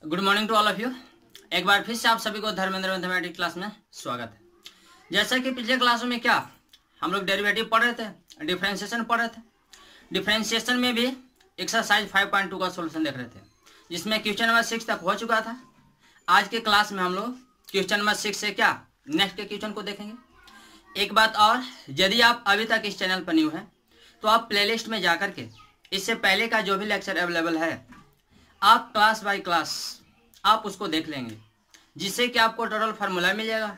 Good morning to all of you. एक बार फिर से आप सभी को धर्मेंद्र मैथमेटिक्स क्लास में स्वागत है। जैसा कि पिछले क्लासों में क्या हम लोग डेरिवेटिव पढ़ रहे थे, डिफरेंशिएशन पढ़ रहे थे। डिफरेंशिएशन में भी एक्सरसाइज 5.2 का सोल्यूशन देख रहे थे, जिसमें क्वेश्चन नंबर 6 तक हो चुका था। आज के क्लास में हम लोग क्वेश्चन नंबर 6 से क्या नेक्स्ट के क्वेश्चन को देखेंगे। एक बात और, यदि आप अभी तक इस चैनल पर न्यू हैं तो आप प्लेलिस्ट में जाकर के इससे पहले का जो भी लेक्चर अवेलेबल है आप क्लास बाय क्लास आप उसको देख लेंगे, जिससे कि आपको टोटल फार्मूला मिल जाएगा,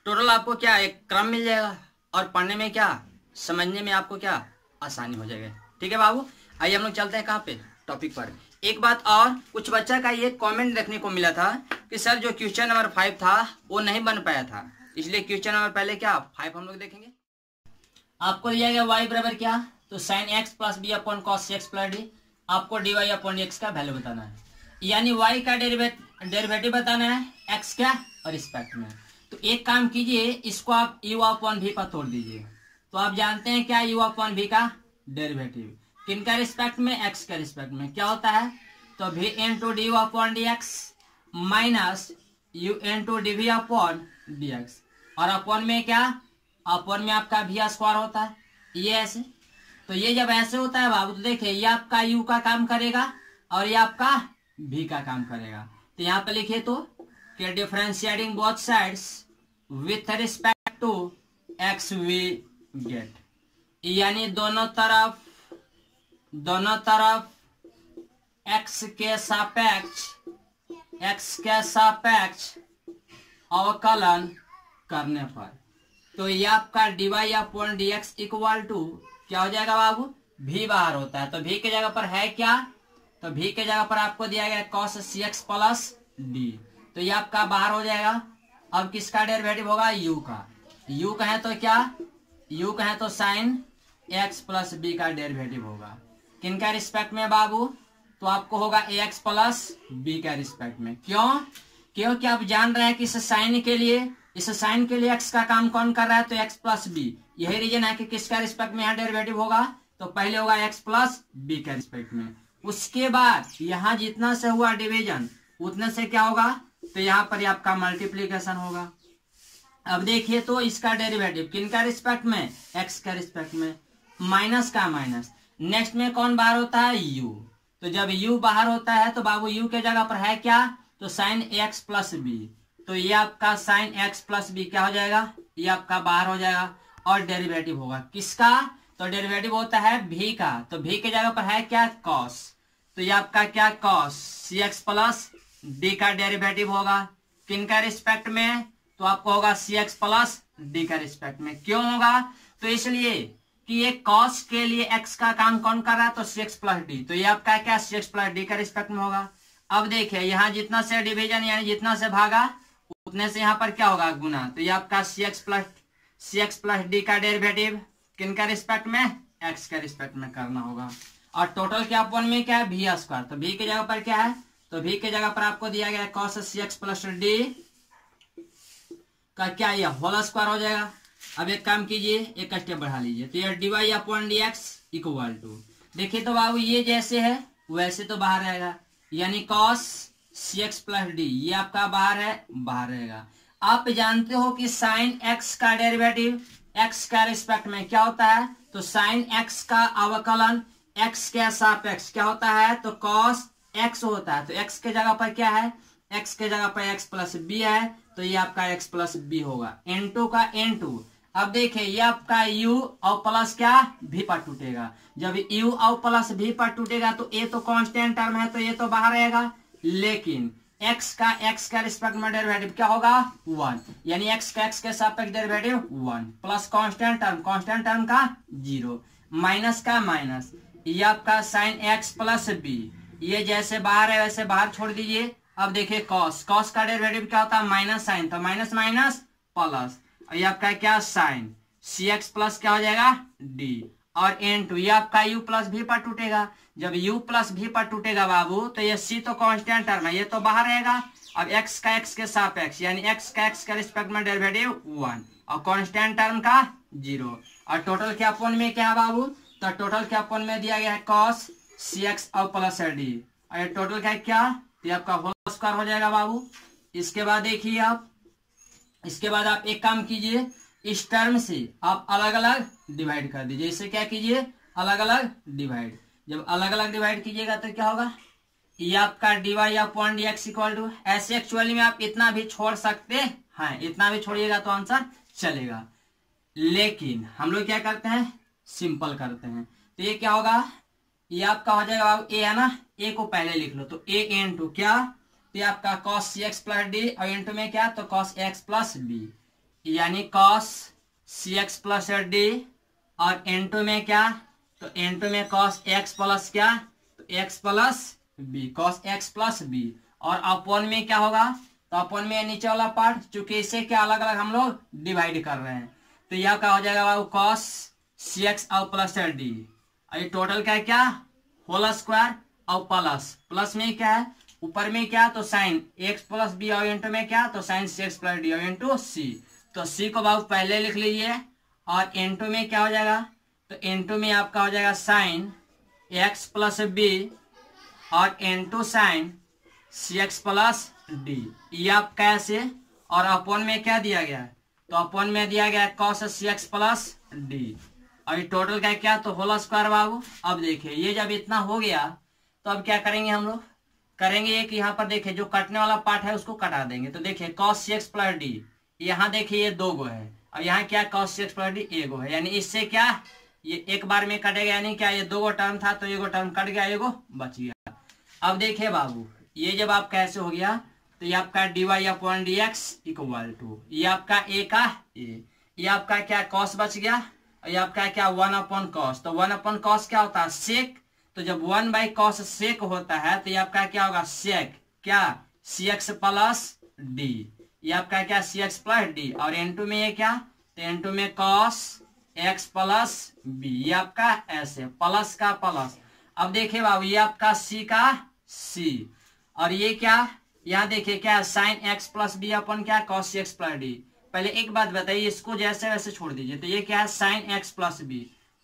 टोटल आपको क्या एक क्रम मिल जाएगा और पढ़ने में क्या समझने में आपको क्या आसानी हो जाएगा। ठीक है बाबू, आइए हम लोग चलते हैं कहाँ पे टॉपिक पर। एक बात और, कुछ बच्चा का ये कमेंट देखने को मिला था कि सर जो क्वेश्चन नंबर 5 था वो नहीं बन पाया था, इसलिए क्वेश्चन नंबर पहले क्या 5 हम लोग देखेंगे। आपको दिया गया y बराबर क्या, तो sine x plus b upon cos x plus d, आपको डी वाई अपॉन एक्स का वैल्यू बताना है, यानी y का डेरिवेटिव बताना है x का और रिस्पेक्ट में। तो एक काम कीजिए, इसको आप u अपॉन v पर तोड़ दीजिए। तो आप जानते हैं क्या u अपॉन v का डेरिवेटिव किनका रिस्पेक्ट में, x का रिस्पेक्ट में क्या होता है, तो v into d u upon d x minus u into d v upon d x, और अपॉन में क्या, अपॉन में आपका v स्क्वायर होता है, ये ऐसे। तो ये जब ऐसे होता है बाबू, तो देखिए ये आपका u का काम करेगा और ये आपका v का काम करेगा। तो यहाँ पे लिखिए तो कि differentiating both sides with respect to x we get, यानी दोनों तरफ x के सापेक्ष अवकलन करने पर, तो ये आपका dy upon d x equal to क्या हो जाएगा बाबू, v बाहर होता है। तो v के जगह पर है क्या, तो v के जगह पर आपको दिया गया cos cx प्लस d, तो ये आपका बाहर हो जाएगा। अब किसका डेरिवेटिव होगा, u का। u कहें तो क्या, u कहें तो साइन x प्लस b का डेरिवेटिव होगा किनका रिस्पेक्ट में बाबू, तो आपको होगा ax प्लस b का रिस्पेक्ट में। क्यों, क्योंकि आप जान रहे हैं कि इस साइन के लिए x का काम कौन कर रहा है, तो x प्लस b। यही रीजन है कि किसका रिस्पेक्ट में यहाँ डेरिवेटिव होगा, तो पहले होगा x प्लस b का रिस्पेक्ट में, उसके बाद यहाँ जितना से हुआ डिवीजन उतने से क्या होगा, तो यहाँ पर आपका मल्टीप्लीकेशन होगा। अब देखिए तो इसका डेरिवेटिव किनका रिस्पेक्ट में, x का रिस्पेक्ट में, माइनस का माइनस, नेक्स्ट में कौन बाहर होता है, u। तो जब u बाहर होता है तो बाबू u के जगह पर है क्या, तो साइन x प्लस बी, तो ये आपका साइन x प्लस बी क्या हो जाएगा, ये आपका बाहर हो जाएगा। और डेरिवेटिव होगा किसका, तो डेरिवेटिव होता है v का, तो v के जगह पर है क्या, cos, तो ये आपका क्या cos cx प्लस d का डेरिवेटिव होगा किनका रिस्पेक्ट में, तो आपको होगा cx प्लस d का रिस्पेक्ट में। क्यों होगा, तो इसलिए कि ये cos के लिए x का काम कौन कर रहा है, तो cx प्लस d, तो ये आपका क्या cx प्लस d का रिस्पेक्ट में होगा। अब देखिए यहाँ जितना से डिवीजन यानी जितना से भागा उतने से यहाँ पर क्या होगा, गुना, तो ये आपका cx प्लस d का डेरिवेटिव किनका रिस्पेक्ट में, x का रिस्पेक्ट में करना होगा। और टोटल क्या अपॉन में क्या है, v स्क्वायर, तो v के जगह पर क्या है, तो v के जगह पर आपको दिया गया है cos cx प्लस d का क्या, ये होल स्क्वायर हो जाएगा। अब एक काम कीजिए, एक स्टेप बढ़ा लीजिए, तो ये dy upon d x equal to, देखिए तो बाबू ये जैसे है वैसे तो बाहर रहेगा, यानी cos cx प्लस d, ये आपका बाहर है, बाहर रहेगा। आप जानते हो कि साइन x का डेरिवेटिव x का रिस्पेक्ट में क्या होता है, तो साइन x का अवकलन x के सापेक्ष क्या होता है, तो cos x होता है। तो x के जगह पर क्या है, x के जगह पर x प्लस b है, तो ये आपका x प्लस b होगा, n2 का n2। अब देखिए ये आपका u और प्लस क्या v पर टूटेगा, जब u और प्लस v पर टूटेगा तो a तो कांस्टेंट टर्म है तो ये तो बाहर रहेगा, लेकिन x का रिस्पेक्ट में डेरिवेटिव क्या होगा, 1, यानी x के सापेक्ष डेरिवेटिव 1 प्लस कांस्टेंट टर्म का 0 माइनस का माइनस, ये आपका साइन x प्लस b, ये जैसे बाहर है वैसे बाहर छोड़ दीजिए। अब देखिए cos का डेरिवेटिव क्या होता है, माइनस साइन, तो माइनस माइनस प्लस, और ये आपका क्या साइन cx प्लस क्या हो जाएगा d, और n2 ये आपका u प्लस v पर टूटेगा, जब u प्लस v पर टूटेगा बाबू तो ये c तो कांस्टेंट टर्म है, ये तो बाहर रहेगा। अब x का x के सापेक्ष यानी x का रिस्पेक्ट में डेरिवेटिव 1 और कांस्टेंट टर्म का 0, और टोटल क्या अपॉन में क्या है बाबू, तो टोटल क्या अपॉन में दिया गया है cos cx और प्लस d, और ये टोटल क्या है क्या तो ये आपका होल स्क्वायर हो जाएगा बाबू। इसके बाद देखिए आप, इसके बाद आप एक काम कीजिए, इस टर्म से आप अलग अलग डिवाइड कर दीजिए। इसे क्या कीजिए, अलग अलग डिवाइड। जब अलग अलग डिवाइड कीजिएगा तो क्या होगा, ये आपका dy upon dx equal to, ऐसे एक्चुअली में आप इतना भी छोड़ सकते हैं, इतना भी छोड़िएगा तो आंसर चलेगा, लेकिन हम लोग क्या करते हैं, सिंपल करते हैं। तो ये क्या होगा, ये आपका हो जाएगा बाबू a है ना, a को पहले लिख लो, तो a इंटू क्या, तो ये आपका cos cx प्लस डी, और इंटू में क्या, तो cos x प्लस b, यानी cos cx प्लस डी, और इंटू में क्या, तो इंटू में cos x प्लस क्या, तो x plus b, cos x plus b, और अपॉन में क्या होगा, तो अपॉन में नीचे वाला पार्ट, चूंकि इसे क्या अलग अलग हम लोग डिवाइड कर रहे हैं, तो यह क्या हो जाएगा बाबू cos cx और प्लस डी, और ये टोटल क्या है, क्या होल स्क्वायर और प्लस, प्लस में क्या है, ऊपर में क्या, तो साइन x प्लस बी, और इंटू में क्या, तो साइन cx प्लस डी, और इंटू सी, तो सी को बाबू पहले लिख लीजिए, और इंटू में क्या हो जाएगा, तो इंटू में आपका हो जाएगा साइन x प्लस बी, और into sine cx plus D, ये आप कैसे, और अपॉन में क्या दिया गया है, तो अपॉन में दिया गया है cos cx प्लस डी, और ये टोटल का क्या, तो होल स्क्वायर बाबू। अब देखिए ये जब इतना हो गया तो अब क्या करेंगे हम लोग, करेंगे कि यहाँ पर देखिए जो कटने वाला पार्ट है उसको कटा देंगे, तो देखिए cos cx प्लस डी, यहाँ देखिए ये 2 गो है, और यहाँ क्या cos cx प्लस डी 1 गो है, यानी इससे क्या, ये एक बार में कटेगा, यानी क्या, ये 2 गो टर्म था तो 1 गो टर्म कट गया, 1 गो बच गया। अब देखिए बाबू, ये जब आप कैसे हो गया, तो ये आपका dy upon dx equal to, ये आपका a का a, ये आपका क्या cos बच गया, और ये आपका क्या 1 अपॉन cos, तो 1 अपॉन cos क्या होता है, सेक, तो जब 1 बाई cos सेक होता है तो ये आपका क्या होगा, सेक क्या cx प्लस डी, ये आपका क्या cx प्लस डी, और n2 में ये क्या, तो n2 में cos x प्लस b, ये आपका ऐसे प्लस का प्लस। अब देखिए बाबू ये आपका c का c, और ये क्या, यहाँ देखिए क्या साइन x प्लस बी अपन क्या cos x प्लस डी। पहले एक बात बताइए, इसको जैसे वैसे छोड़ दीजिए, तो ये क्या है साइन x प्लस बी,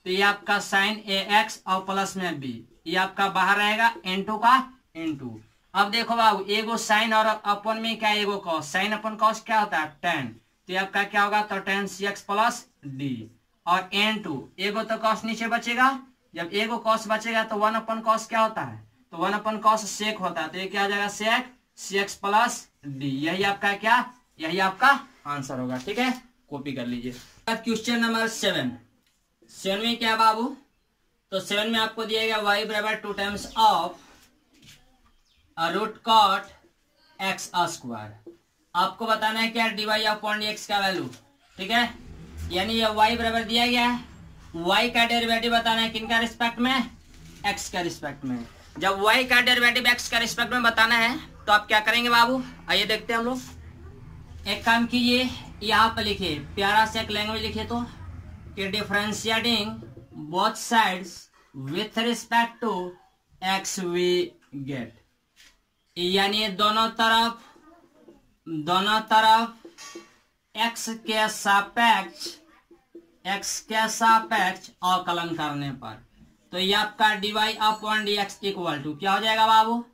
तो ये आपका साइन ax और प्लस में b, ये आपका बाहर रहेगा n2 का n2। अब देखो बाबू एगो साइन और अपन में क्या, एगो cos, साइन अपन cos क्या होता है tan, तो ये आपका क्या होगा, तो tan cx प्लस डी, और n2 एगो तो cos नीचे बचेगा, जब एगो cos बचेगा तो 1 अपन cos क्या होता है, तो 1 अपन cos सेक होता है, तो ये क्या हो जाएगा सेक cx प्लस डी, यही आपका क्या, यही आपका आंसर होगा। ठीक है, कॉपी कर लीजिए। क्वेश्चन नंबर 7 में क्या बाबू, तो 7 में आपको दिया गया y बराबर 2 times of root cot x square. आपको बताना है क्या dy अपॉन dx का वैल्यू। ठीक है, यानी ये y बराबर दिया गया है, y का डेरिवेटिव बताना है किनका रिस्पेक्ट में, x का रिस्पेक्ट में। जब y का डेरिवेटिव x का रिस्पेक्ट में बताना है तो आप क्या करेंगे बाबू, आइए देखते हैं हम लोग। एक काम कीजिए, यहाँ पर लिखिए प्यारा से एक लैंग्वेज लिखिए, तो कि differentiating both sides with respect to x we get, यानी दोनों तरफ x के सापेक्ष अवकलन करने पर, तो ये आपका dy upon dx equal to क्या हो जाएगा बाबू,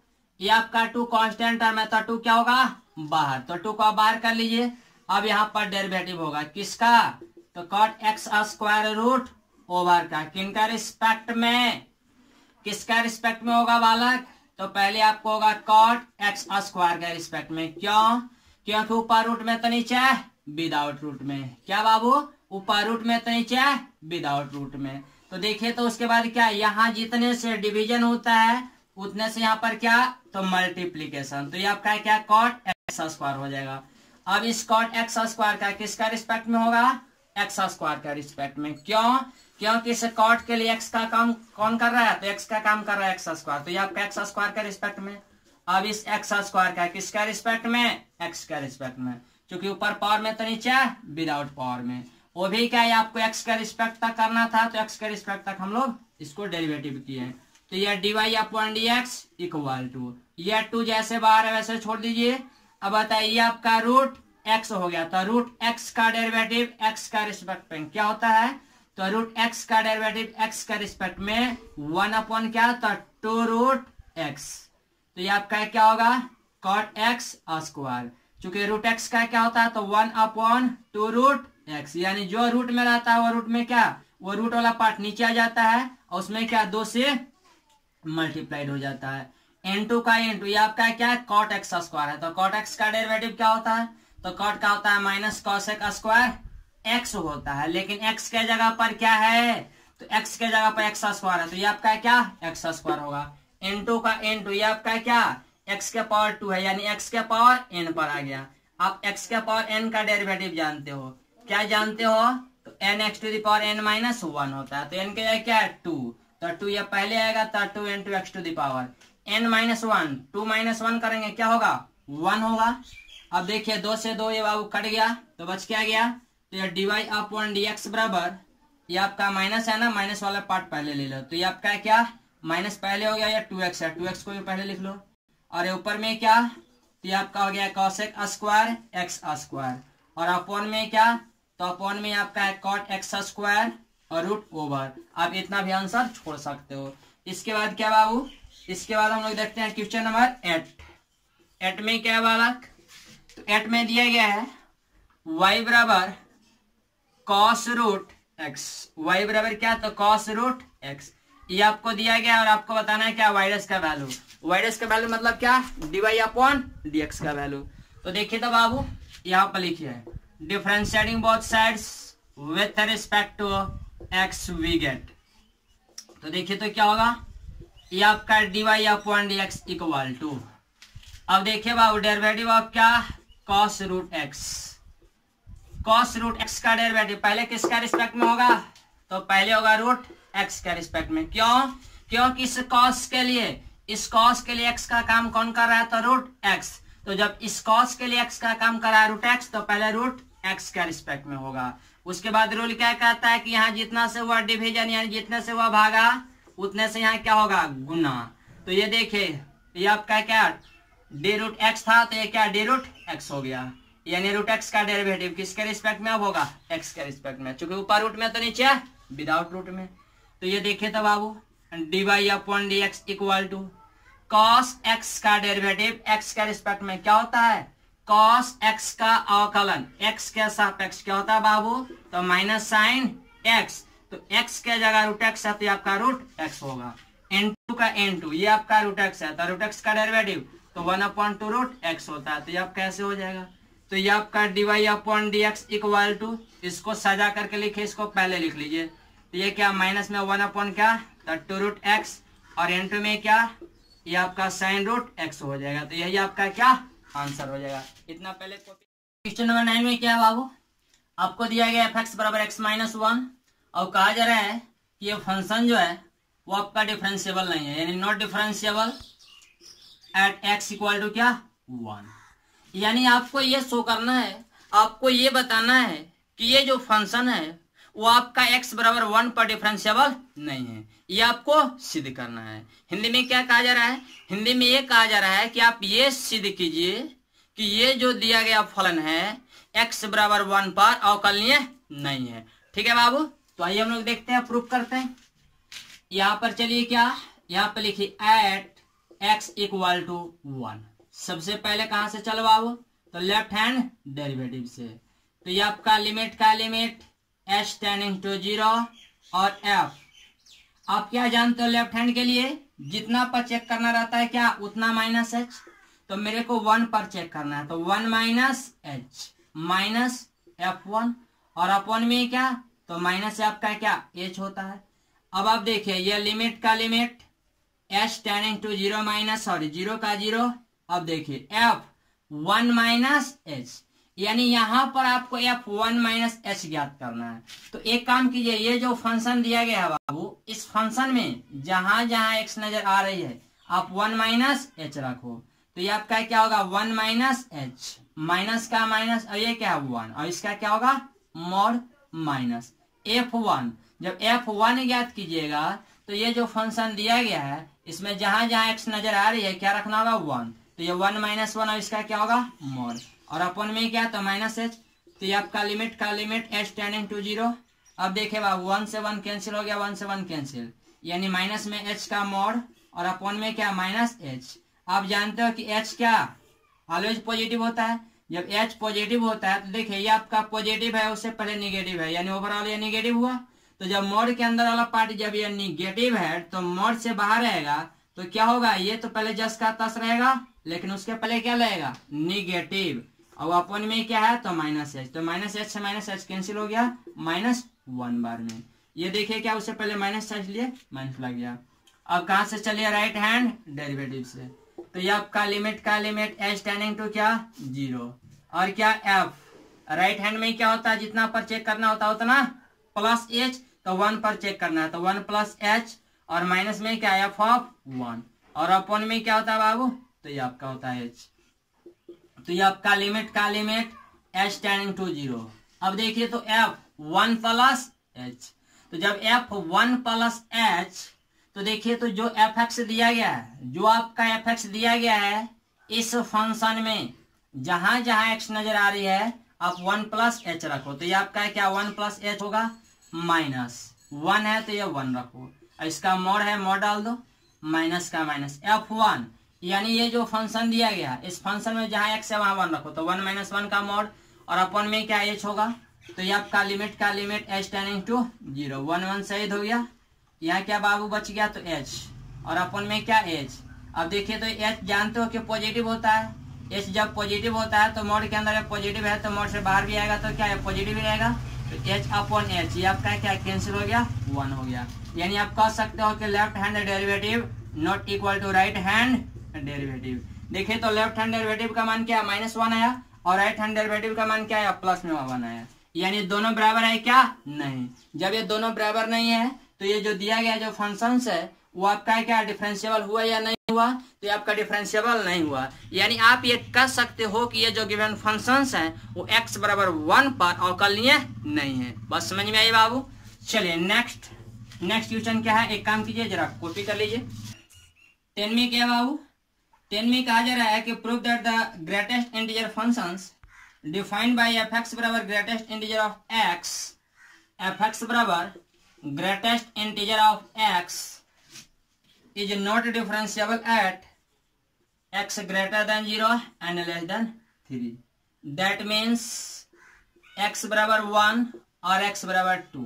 ये आपका 2 कांस्टेंट टर्म है तो 2 क्या होगा बाहर, तो 2 को बाहर कर लीजिए। अब यहाँ पर डेरिवेटिव होगा किसका, तो cot x square root over का, किनका रिस्पेक्ट में, किसका रिस्पेक्ट में होगा बालक, तो पहले आपको होगा कॉट एक्स स्क्वायर के रिस्पेक्ट में। क्यों, क्योंकि ऊपर रूट में तो नीचे है विदाउट रूट में, क्या बाबू ऊपर रूट में तो नीचे है विदाउट रूट में। तो देखिए तो उसके बाद क्या, यहाँ जितने से डिवीजन होता है उतने से यहाँ पर क्या, तो मल्टीप्लीकेशन, तो ये आपका क्या कॉट एक्स स्क्वायर हो जाएगा। अब इस कॉट एक्स स्क्वायर का किसका रिस्पेक्ट में होगा, एक्स स्क्वायर का रिस्पेक्ट में। क्यों, क्योंकि इस कॉट के लिए एक्स का काम कौन कर रहा है, तो एक्स का काम कर रहा है एक्स स्क्वायर, तो ये आपका एक्स स्क्वायर का रिस्पेक्ट में। अब इस एक्स स्क्वायर का किसका रिस्पेक्ट में, एक्स का रिस्पेक्ट में, क्योंकि ऊपर पावर में तो नीचे विदाउट पावर में, वो भी क्या है आपको एक्स का रिस्पेक्ट तक करना था, तो एक्स के रिस्पेक्ट तक हम लोग इसको डेरिवेटिव किए। तो ये dy upon dx equal to, ये 2 जैसे बाहर है वैसे छोड़ दीजिए। अब बताइए आपका रूट x हो गया, तो रूट x का डेरिवेटिव x का रिस्पेक्ट में क्या होता है, तो रूट x का डेरिवेटिव x का रिस्पेक्ट में 1 अपॉन क्या, तो 2 रूट x, तो ये आपका क्या होगा cot x स्क्वायर। चूंकि रूट एक्स का क्या होता है तो 1/2 रूट एक्स, यानी जो रूट में रहता है वो रूट में क्या वो रूट वाला पार्ट नीचे आ जाता है और उसमें क्या 2 से मल्टीप्लाइड हो जाता है। n2 का n2 ये आपका क्या है cot x स्क्वायर है। तो cot x का डेरिवेटिव क्या होता है तो cot का होता है minus cos x square x होता है, लेकिन x के जगह पर क्या है तो x के जगह पर x स्क्वायर है, तो ये आपका क्या x स्क्वायर होगा। n2 का n2 ये आपका क्या x के पावर 2 है, यानी x के पावर n पर आ गया। आप x के पावर n का डेरिवेटिव जानते हो, क्या जानते हो तो n(x to the power n minus 1 होता है। तो n के जगह क्या है 2, तो 2 ये पहले आएगा तो 2 into x to the power n minus 1, 2 minus 1 करेंगे क्या होगा 1 होगा। अब देखिए 2 से 2 ये बाबू कट गया तो बच क्या गया, तो ये dy/dx बराबर ये आपका माइनस है ना, माइनस वाला पार्ट पहले ले लो, तो ये आपका क्या माइनस पहले हो गया, या 2x है 2x को भी पहले लिख लो, और ऊपर में क्या तो ये आपका हो गया cos x square x square, और अपॉन में क्या तो अपॉन में आपका है cot x स्क्वायर और रूट ओवर। आप इतना भी आंसर छोड़ सकते हो। इसके बाद क्या बाबू, इसके बाद हम लोग देखते हैं क्वेश्चन नंबर 8 में क्या बालक, तो 8 में दिया गया है y बराबर cos रूट x, y बराबर क्या तो cos रूट x, ये आपको दिया गया और आपको बताना है क्या y डैश का वैल्यू, y डैश का वैल्यू मतलब क्या dy/dx का वैल्यू। तो देखिए तो बाबू यहाँ पर लिखिए differentiating both sides with respect to x we get. तो देखिए तो क्या होगा ये आपका dy/dx इक्वल टू, अब देखिए बाबू डेरिवेटिव ऑफ क्या cos root x, cos root x का डेरिवेटिव पहले किसका रिस्पेक्ट में होगा तो पहले होगा रूट x के रिस्पेक्ट में। क्यों, क्योंकि इस cos के लिए x का काम कौन कर रहा है तो रूट x, तो जब इस cos के लिए x का काम कर रहा है रूट x तो पहले रूट x के रिस्पेक्ट में होगा। उसके बाद रूल क्या कहता है कि यहाँ जितना से हुआ डिवीजन यानी जितने से हुआ भागा उतने से यहाँ क्या होगा गुना। तो ये देखिए ये आपका क्या डी रूट एक्स था तो ये क्या डी रूट एक्स हो गया, यानी रूट एक्स का डेरिवेटिव किसके रिस्पेक्ट में अब होगा एक्स के रिस्पेक्ट में, चूंकि ऊपर रूट में तो नीचे विदाउट रूट में। तो ये देखिए तो बाबू dy/dx equal to cos x का डेरिवेटिव x के रिस्पेक्ट में क्या होता है cos x का अवकलन x के सापेक्ष क्या होता है बाबू तो माइनस साइन x, तो x के जगह रूट एक्स है तो आपका रूट एक्स होगा। n2 का n2 ये आपका रूट एक्स है तो रूट एक्स का डेरिवेटिव तो 1/2 रूट एक्स होता है, तो ये आप कैसे हो जाएगा तो ये आपका dy/dx इक्वल टू, इसको सजा करके लिखे इसको पहले लिख लीजिए, तो ये क्या माइनस में 1 क्या 2 रूट एक्स और n2 में क्या ये आपका साइन रूट एक्स हो जाएगा। तो यही आपका क्या आंसर हो जाएगा। इतना पहले क्वेश्चन नंबर 9 में क्या है बाबू, आपको दिया गया f(x = x-1) और कहा जा रहा है कि ये फंक्शन जो है वो आपका डिफरेंशिएबल नहीं है, यानी नॉट डिफरेंशिएबल एट x = क्या 1, यानी आपको ये शो करना है, आपको ये बताना है कि ये जो फंक्शन है वो आपका x = 1 पर डिफरेंशिएबल नहीं है, ये आपको सिद्ध करना है। हिंदी में क्या कहा जा रहा है, हिंदी में ये कहा जा रहा है कि आप ये सिद्ध कीजिए कि ये जो दिया गया फलन है x = 1 पर अवकलनीय नहीं है। ठीक है बाबू, तो आइए हम लोग देखते हैं प्रूफ करते हैं। यहाँ पर चलिए क्या यहाँ पर लिखिए एट x = 1, सबसे पहले कहां से चलो बाबू तो लेफ्ट हैंड डेरिवेटिव से, तो ये आपका लिमिट का लिमिट h टेंडिंग टू 0 और f, आप क्या जानते हो लेफ्ट हैंड के लिए जितना पर चेक करना रहता है क्या उतना माइनस h, तो मेरे को 1 पर चेक करना है तो 1 माइनस h माइनस f1, और अपॉन में क्या तो माइनस आपका क्या h होता है। अब आप देखिए ये लिमिट का limit h tending to 0 minus sorry 0 का 0, अब देखिए f1 माइनस h, यानी यहां पर आपको f1 माइनस h ज्ञात करना है। तो एक काम कीजिए ये जो फंक्शन दिया गया है बाबू इस फंक्शन में जहां जहां x नजर आ रही है आप 1 माइनस h रखो, तो ये आपका क्या होगा 1 माइनस h, माइनस का माइनस और ये क्या है 1, और इसका क्या होगा मॉड माइनस f1। जब f1 ज्ञात कीजिएगा तो ये जो फंक्शन दिया गया है इसमें जहां जहां x नजर आ रही है क्या रखना होगा 1, तो ये 1 माइनस 1 और इसका क्या होगा मॉड, और अपन में क्या तो माइनस h, तो ये आपका लिमिट का लिमिट h टेंडिंग टू 0। अब देखे बाबू 1 से 1 कैंसिल हो गया, 1 से 1 कैंसिल, यानी माइनस में h का मॉड और अपन में क्या माइनस h। आप जानते हो कि h क्या ऑलवेज पॉजिटिव होता है। जब h पॉजिटिव होता है तो देखिए ये आपका पॉजिटिव है, उससे पहले निगेटिव है, यानी ओवरऑल ये निगेटिव हुआ। तो जब मोड के अंदर वाला पार्ट जब ये निगेटिव है तो मोड से बाहर रहेगा तो क्या होगा, ये तो पहले जस का तस रहेगा, लेकिन उसके पहले क्या रहेगा, निगेटिव। और अपन में क्या है तो माइनस एच, तो माइनस एच से माइनस एच कैंसिल हो गया, -1 बार में। ये देखिए क्या उससे पहले माइनस एच लिए माइनस लग गया। अब कहां से चलिए, राइट हैंड डेरिवेटिव से। तो ये आपका लिमिट का लिमिट एच टेंडिंग टू क्या 0 और क्या एफ। राइट हैंड में क्या होता है, जितना पर चेक करना होता है उतना प्लस एच, तो 1 पर चेक करना है तो 1 प्लस एच, और माइनस में क्या एफ ऑफ 1, और अपन में क्या होता है बाबू, तो ये आपका होता है एच। तो ये आपका लिमिट का लिमिट एच टेंडिंग टू 0। अब देखिए तो एफ 1 प्लस एच, तो जब एफ 1 प्लस एच तो देखिए तो जो एफ एक्स दिया गया है, जो आपका एफ एक्स दिया गया है इस फंक्शन में जहां जहां एक्स नजर आ रही है आप 1 प्लस एच रखो। तो ये आपका है क्या 1 प्लस एच होगा, -1 है तो ये 1 रखो, इसका मोड है मोड डाल दो, माइनस का माइनस F1, यानी ये जो फंक्शन दिया गया इस फंक्शन में जहां एक्स है वहां 1 रखो, तो 1 - 1 का मोड, और अपन में क्या एच होगा, तो ये आपका लिमिट का लिमिट एच टेंडिंग टू 0, 1 1 शहीद हो गया। यहाँ क्या बाबू बच गया तो एच, और अपन में क्या एच। अब देखिए तो एच जानते हो कि पॉजिटिव होता है, एच जब पॉजिटिव होता है तो मोड के अंदर पॉजिटिव है तो मोड से बाहर भी आएगा तो क्या है पॉजिटिव ही रहेगा, तो एच अपॉन एच, ये आपका क्या कैंसिल हो गया 1 हो गया। यानी आप कह सकते हो कि left hand derivative not equal to right hand derivative. देखिए तो लेफ्ट हैंड डेरिवेटिव का मान क्या है -1 आया, और राइट हैंड डेरिवेटिव का मान क्या है प्लस में 1 आया, यानी दोनों बराबर है क्या, नहीं। जब ये दोनों बराबर नहीं है तो ये जो दिया गया जो फंक्शंस है वो आपका क्या डिफरेंशिएबल हुआ या नहीं हुआ, तो ये आपका डिफरेंशिएबल नहीं हुआ। यानी आप ये कह सकते हो कि ये जो गिवन फंक्शंस हैं वो x बराबर 1 पर अवकलनीय नहीं है। बस समझ में आई बाबू। चलिए नेक्स्ट क्वेश्चन क्या है, एक काम कीजिए जरा कॉपी कर लीजिए। 10 में क्या बाबू, 10 में कहा जा रहा है कि prove that the greatest integer functions defined by f(x) बराबर greatest integer of x, f(x) बराबर greatest integer of x is not differentiable at x greater than 0 and less than 3. That means x बराबर 1 और x बराबर 2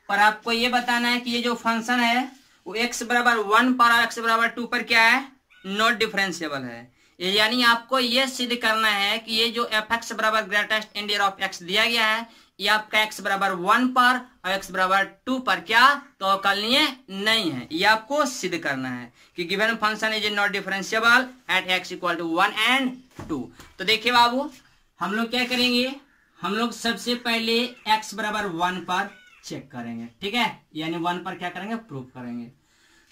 पर आपको ये बताना है कि ये जो फंक्शन है वो x बराबर 1 पर और x बराबर 2 पर क्या है, नॉट डिफरेंशिएबल है। यानी आपको ये सिद्ध करना है कि ये जो f(x) बराबर ग्रेटेस्ट इंटीजर ऑफ x दिया गया है ये आपका x बराबर 1 पर और x बराबर 2 पर क्या तो अवकलनीय नहीं है। ये आपको सिद्ध करना है कि given function is not differentiable at x equal to 1 and 2। तो देखिए बाबू हम लोग क्या करेंगे, हम लोग सबसे पहले x बराबर 1 पर चेक करेंगे, ठीक है, यानी 1 पर क्या करेंगे प्रूफ करेंगे।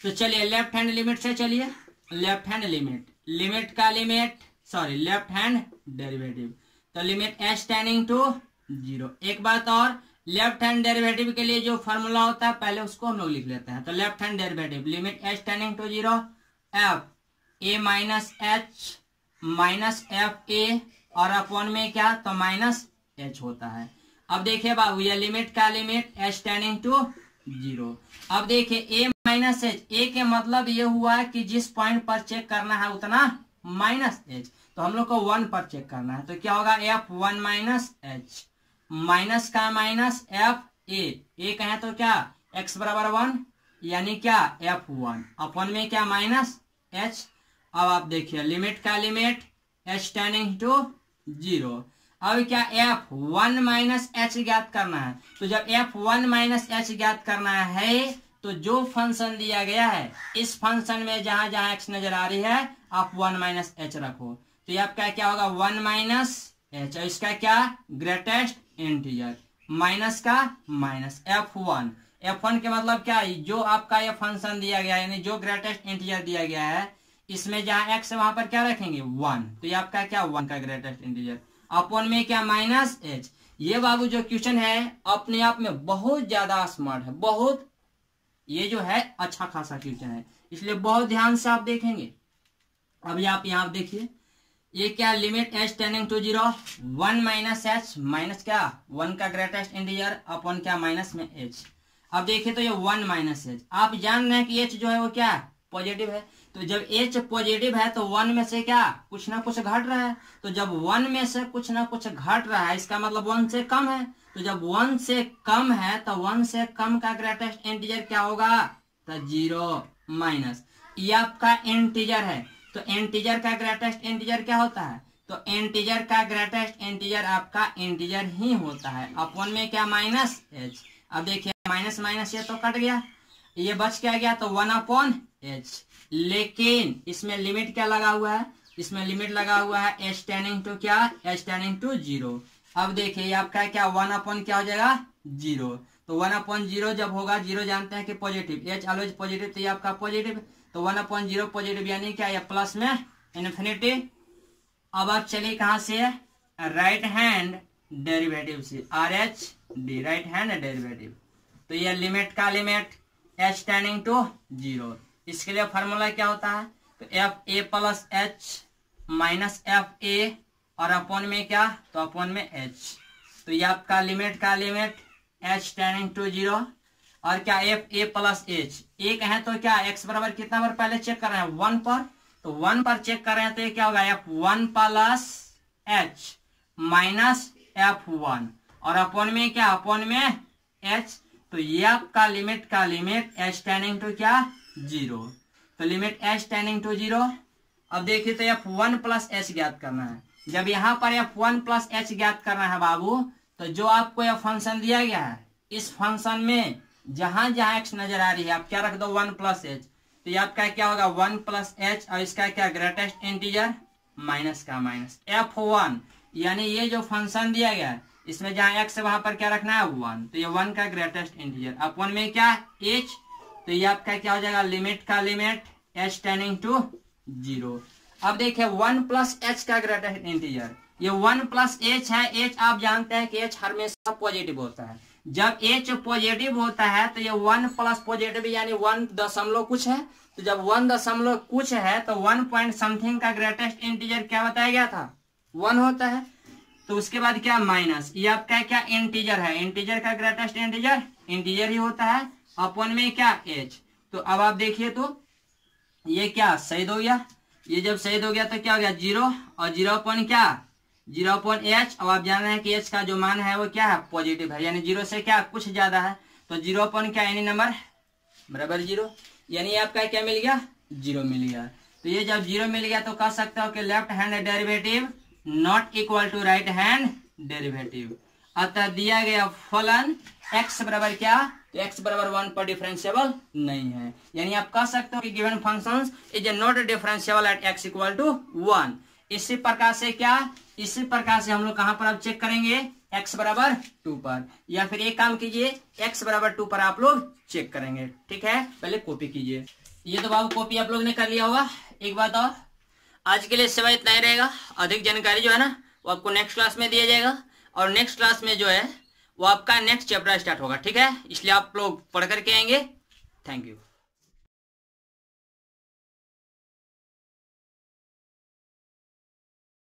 तो चलिए लेफ्ट हैंड लिमिट से चलिए, लेफ्ट हैंड लिमिट का लिमिट लेफ्ट हैंड डेरिवेटिव, तो लिमिट h टेंडिंग टू 0। एक बात और, लेफ्ट हैंड डेरिवेटिव के लिए जो फॉर्मूला होता है पहले उसको हम लोग लिख लेते हैं। तो left hand derivative limit h tending to 0 f a minus h minus F A, और अपॉन में क्या तो माइनस h होता है। अब देखिए बाबू ये लिमिट का लिमिट h टेंडिंग टू 0। अब देखिए a माइनस h, a के मतलब ये हुआ कि जिस पॉइंट पर चेक करना है उतना माइनस h, तो हम लोग को 1 पर चेक करना है, तो क्या होगा f1 माइनस h, माइनस का माइनस एफ ए कहें तो क्या x बराबर 1 यानी क्या f1 अपन में क्या माइनस h। अब आप देखिए लिमिट का लिमिट h टेंडिंग टू 0। अब क्या f1 माइनस h ज्ञात करना है, तो जब f1 माइनस h ज्ञात करना है तो जो फंक्शन दिया गया है इस फंक्शन में जहां जहां x नजर आ रही है आप 1 माइनस h रखो, तो ये आपका क्या होगा 1 माइनस h, इसका क्या ग्रेटेस्ट इंटीजर माइनस का माइनस f1 के मतलब क्या है, जो आपका ये फंक्शन दिया गया है यानी जो ग्रेटेस्ट इंटीजर दिया गया है इसमें जहां x है वहां पर क्या रखेंगे 1, तो ये आपका क्या 1 का ग्रेटेस्ट इंटीजर अपॉन में क्या माइनस h। ये बाबू जो क्वेश्चन है अपने आप में बहुत ज्यादा स्मार्ट है, बहुत ये जो है अच्छा खासा क्वेश्चन है, इसलिए बहुत ध्यान से आप देखेंगे। अभी आप यहाँ देखिए ये क्या limit h tending to 0 1 minus h minus क्या 1 का ग्रेटेस्ट इंटीजर अपॉन क्या माइनस में h। अब देखिए तो ये 1 माइनस h, आप जान रहे हैं कि h जो है वो क्या पॉजिटिव है। तो जब H पॉजिटिव है तो 1 में से क्या कुछ ना कुछ घट रहा है। तो जब 1 में से कुछ ना कुछ घट रहा है इसका मतलब 1 से कम है। तो जब 1 से कम है तो 1 से कम का ग्रेटेस्ट इंटीजर क्या होगा, तो 0 माइनस, ये आपका इंटीजर है। तो इंटीजर का ग्रेटेस्ट इंटीजर क्या होता है, तो इंटीजर का ग्रेटेस्ट इंटीजर आपका इंटीजर ही होता है। अपॉन में क्या माइनस H। अब देखिए माइनस माइनस ये तो कट गया, ये बच क्या गया, तो 1/H। लेकिन इसमें लिमिट क्या लगा हुआ है, इसमें लिमिट लगा हुआ है H टेंडिंग टू क्या, H टेंडिंग टू 0। अब देखिए ये आपका क्या 1 क्या हो जाएगा 0। तो 1/0 जब होगा, 0 जानते हैं कि पॉजिटिव, H ऑलवेज पॉजिटिव, तो ये आपका पॉजिटिव। तो 1/0 पॉजिटिव यानी क्या, ये प्लस में इन्फिनिटी। अब आप चलिए कहां से, राइट हैंड डेरिवेटिव से, RH राइट हैंड डेरिवेटिव। तो ये लिमिट का लिमिट H टेंडिंग टू 0, इसके लिए फॉर्मूला क्या होता है, तो FA plus H minus FA और अपॉन में क्या, तो अपॉन में H। तो ये आपका लिमिट का लिमिट H टेंडिंग टू 0 और क्या FA प्लस H, एक है तो क्या x बराबर कितना पर पहले चेक कर रहे हैं 1 पर, तो 1 पर चेक कर रहे हैं तो ये क्या होगा F1 plus H minus F1 और अपॉन में क्या, अपॉन में H। तो ये आपका लिमिट का लिमिट H टेंडिंग टू क्या 0, तो लिमिट H टेंडिंग टू 0। अब देखिए तो F1 प्लस H ज्ञात करना है। जब यहाँ पर F1 प्लस H ज्ञात करना है बाबू, तो जो आपको यह फंक्शन दिया गया है इस फंक्शन में जहां जहां x नजर आ रही है आप क्या रख दो 1 प्लस H। तो ये आपका क्या होगा 1 प्लस H और इसका क्या ग्रेटेस्ट इंटीजर माइनस का माइनस F1, यानी ये जो फंक्शन दिया गया है इसमें जहां x है वहां पर क्या रखना है 1, तो ये 1 का ग्रेटेस्ट इंटीजर अपॉन में क्या H। तो ये आपका क्या हो जाएगा लिमिट का लिमिट H टेंडिंग टू 0। अब देखिए 1 प्लस H का ग्रेटेस्ट इंटीजर, ये 1 प्लस H है। H आप जानते हैं कि H हमेशा पॉजिटिव होता है। जब H पॉजिटिव होता है तो ये 1 प्लस पॉजिटिव यानी 1 दशमलव कुछ है। तो जब 1 दशमलव कुछ है तो 1 पॉइंट समथिंग का ग्रेटेस्ट इंटीजर क्या बताया गया था 1 होता है। तो उसके बाद क्या माइनस, ये आपका क्या इंटीजर है, इंटीजर का ग्रेटेस्ट इंटीजर इंटीजर ही होता है अपॉन में क्या H। तो अब आप देखिए तो ये क्या शहीद हो गया, ये जब शहीद हो गया तो क्या हो गया 0 और 0 अपॉन क्या 0 अपॉन H। अब आप जान रहे हैं कि H का जो मान है वो क्या है पॉजिटिव है, यानी 0 से क्या कुछ ज्यादा है। तो 0 अपॉन क्या एनी नंबर बराबर 0, यानी आपका क्या मिल गया 0 मिल गया। तो ये जब 0 मिल गया तो कह सकते हो कि left hand derivative not equal to right hand derivative. अतः दिया गया फलन x बराबर क्या, तो x बराबर 1 पर डिफरेंशिएबल नहीं है। यानी आप कह सकते हो कि given functions is not differentiable at x equal to 1। इसी प्रकार से क्या, इसी प्रकार से हम लोग कहां पर अब चेक करेंगे x बराबर 2 पर, या फिर एक काम कीजिए x बराबर 2 पर आप लोग चेक करेंगे। ठीक है, पहले कॉपी कीजिए। ये तो बाबू कॉपी आप लोग ने कर लिया होगा। एक बात और, आज के लिए सिवाय इतना ही रहेगा। अधिक जानकारी जो है ना वो आपको नेक्स्ट क्लास में दिया जाएगा और नेक्स्ट क्लास में जो है वो आपका नेक्स्ट चैप्टर स्टार्ट होगा। ठीक है, इसलिए आप लोग पढ़ करके आएंगे। Thank you.